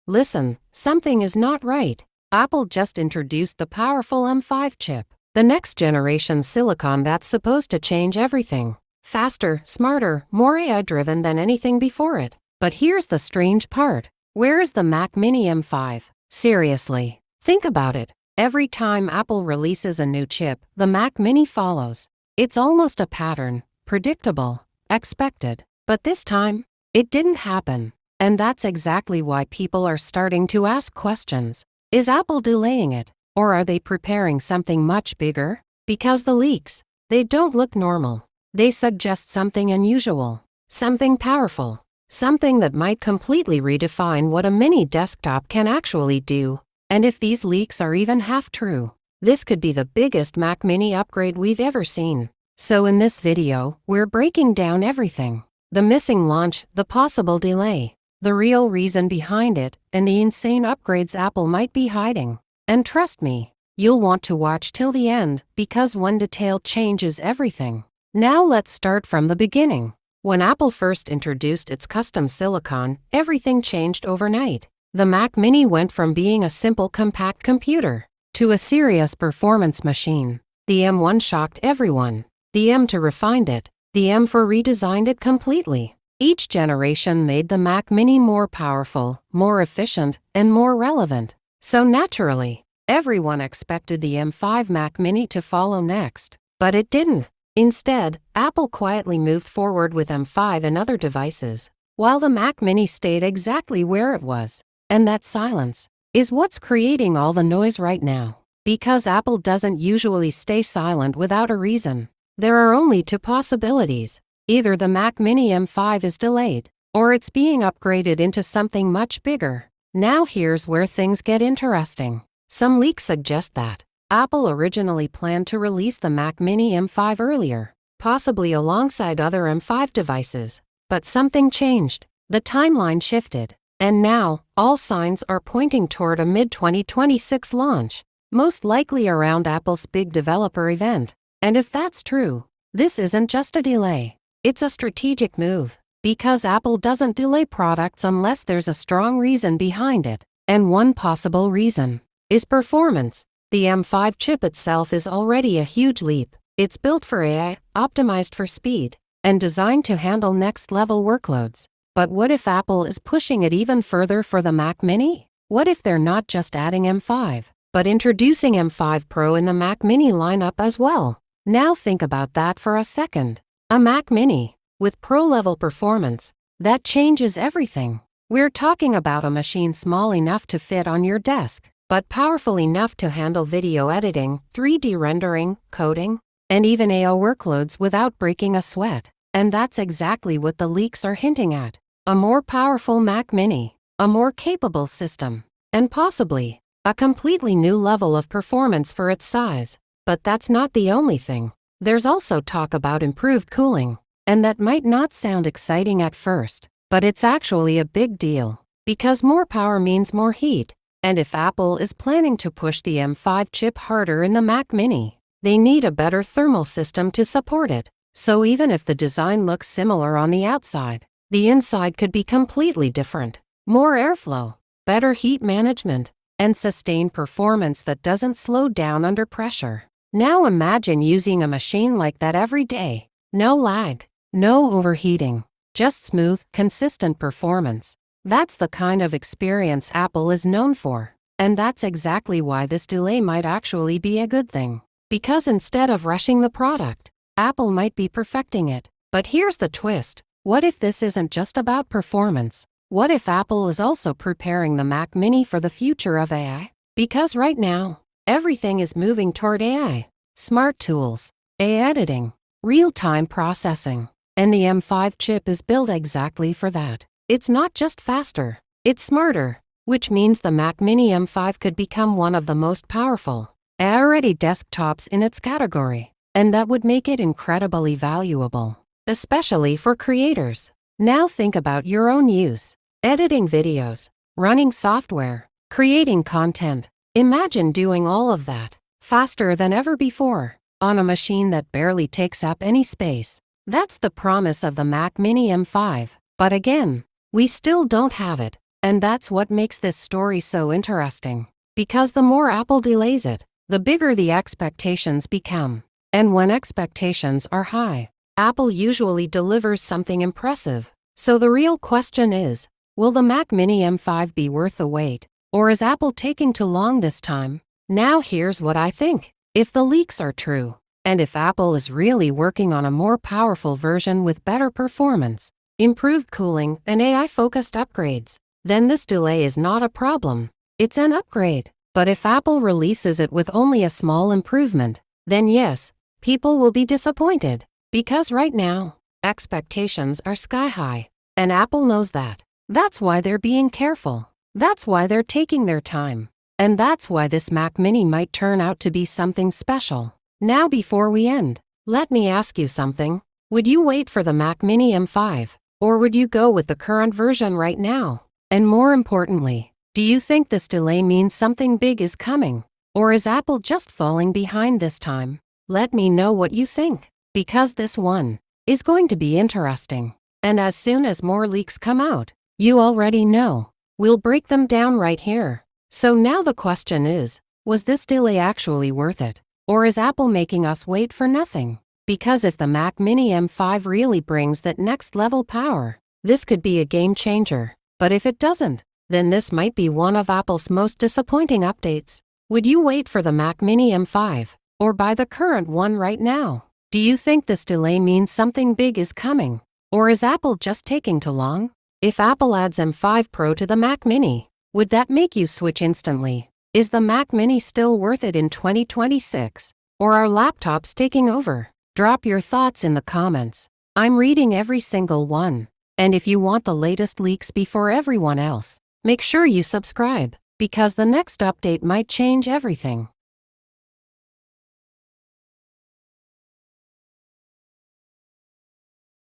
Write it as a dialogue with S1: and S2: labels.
S1: Listen, something is not right. Apple just introduced the powerful M5 chip, the next generation silicon that's supposed to change everything. Faster, smarter, more AI-driven than anything before it. But here's the strange part. Where is the Mac Mini M5? Seriously, think about it. Every time Apple releases a new chip, the Mac Mini follows. It's almost a pattern, predictable, expected. But this time, it didn't happen. And that's exactly why people are starting to ask questions. Is Apple delaying it? Or are they preparing something much bigger? Because the leaks, they don't look normal. They suggest something unusual, something powerful, something that might completely redefine what a mini desktop can actually do. And if these leaks are even half true, this could be the biggest Mac Mini upgrade we've ever seen. So in this video, we're breaking down everything. The missing launch, the possible delay, the real reason behind it, and the insane upgrades Apple might be hiding. And trust me, you'll want to watch till the end, because one detail changes everything. Now let's start from the beginning. When Apple first introduced its custom silicon, everything changed overnight. The Mac Mini went from being a simple compact computer to a serious performance machine. The M1 shocked everyone. The M2 refined it. The M4 redesigned it completely. Each generation made the Mac Mini more powerful, more efficient, and more relevant. So naturally, everyone expected the M5 Mac Mini to follow next. But it didn't. Instead, Apple quietly moved forward with M5 and other devices, while the Mac Mini stayed exactly where it was. And that silence is what's creating all the noise right now. Because Apple doesn't usually stay silent without a reason. There are only two possibilities. Either the Mac Mini M5 is delayed, or it's being upgraded into something much bigger. Now here's where things get interesting. Some leaks suggest that Apple originally planned to release the Mac Mini M5 earlier, possibly alongside other M5 devices. But something changed. The timeline shifted. And now, all signs are pointing toward a mid-2026 launch, most likely around Apple's big developer event. And if that's true, this isn't just a delay. It's a strategic move. Because Apple doesn't delay products unless there's a strong reason behind it. And one possible reason is performance. The M5 chip itself is already a huge leap. It's built for AI, optimized for speed, and designed to handle next-level workloads. But what if Apple is pushing it even further for the Mac Mini? What if they're not just adding M5, but introducing M5 Pro in the Mac Mini lineup as well? Now think about that for a second. A Mac Mini with Pro-level performance, that changes everything. We're talking about a machine small enough to fit on your desk, but powerful enough to handle video editing, 3D rendering, coding, and even AI workloads without breaking a sweat. And that's exactly what the leaks are hinting at. A more powerful Mac Mini, a more capable system, and possibly a completely new level of performance for its size. But that's not the only thing. There's also talk about improved cooling, and that might not sound exciting at first, but it's actually a big deal, because more power means more heat. And if Apple is planning to push the M5 chip harder in the Mac Mini, they need a better thermal system to support it. So even if the design looks similar on the outside, the inside could be completely different. More airflow, better heat management, and sustained performance that doesn't slow down under pressure. Now imagine using a machine like that every day. No lag, no overheating, just smooth, consistent performance. That's the kind of experience Apple is known for. And that's exactly why this delay might actually be a good thing. Because instead of rushing the product, Apple might be perfecting it. But here's the twist. What if this isn't just about performance? What if Apple is also preparing the Mac Mini for the future of AI? Because right now, everything is moving toward AI. Smart tools, AI editing, real-time processing. And the M5 chip is built exactly for that. It's not just faster, it's smarter, which means the Mac Mini M5 could become one of the most powerful AI-ready desktops in its category. And that would make it incredibly valuable, especially for creators. Now think about your own use. Editing videos, running software, creating content. Imagine doing all of that faster than ever before on a machine that barely takes up any space. That's the promise of the Mac Mini M5. But again, we still don't have it. And that's what makes this story so interesting. Because the more Apple delays it, the bigger the expectations become. And when expectations are high, Apple usually delivers something impressive. So the real question is, will the Mac Mini M5 be worth the wait? Or is Apple taking too long this time? Now here's what I think. If the leaks are true, and if Apple is really working on a more powerful version with better performance, improved cooling, and AI-focused upgrades, then this delay is not a problem. It's an upgrade. But if Apple releases it with only a small improvement, then yes, people will be disappointed. Because right now, expectations are sky high. And Apple knows that. That's why they're being careful. That's why they're taking their time. And that's why this Mac Mini might turn out to be something special. Now before we end, let me ask you something. Would you wait for the Mac Mini M5? Or would you go with the current version right now? And more importantly, do you think this delay means something big is coming? Or is Apple just falling behind this time? Let me know what you think, because this one is going to be interesting. And as soon as more leaks come out, you already know, we'll break them down right here. So now the question is, was this delay actually worth it? Or is Apple making us wait for nothing? Because if the Mac Mini M5 really brings that next level power, this could be a game changer. But if it doesn't, then this might be one of Apple's most disappointing updates. Would you wait for the Mac Mini M5 or buy the current one right now? Do you think this delay means something big is coming? Or is Apple just taking too long? If Apple adds M5 Pro to the Mac Mini, would that make you switch instantly? Is the Mac Mini still worth it in 2026? Or are laptops taking over? Drop your thoughts in the comments. I'm reading every single one. And if you want the latest leaks before everyone else, make sure you subscribe, because the next update might change everything.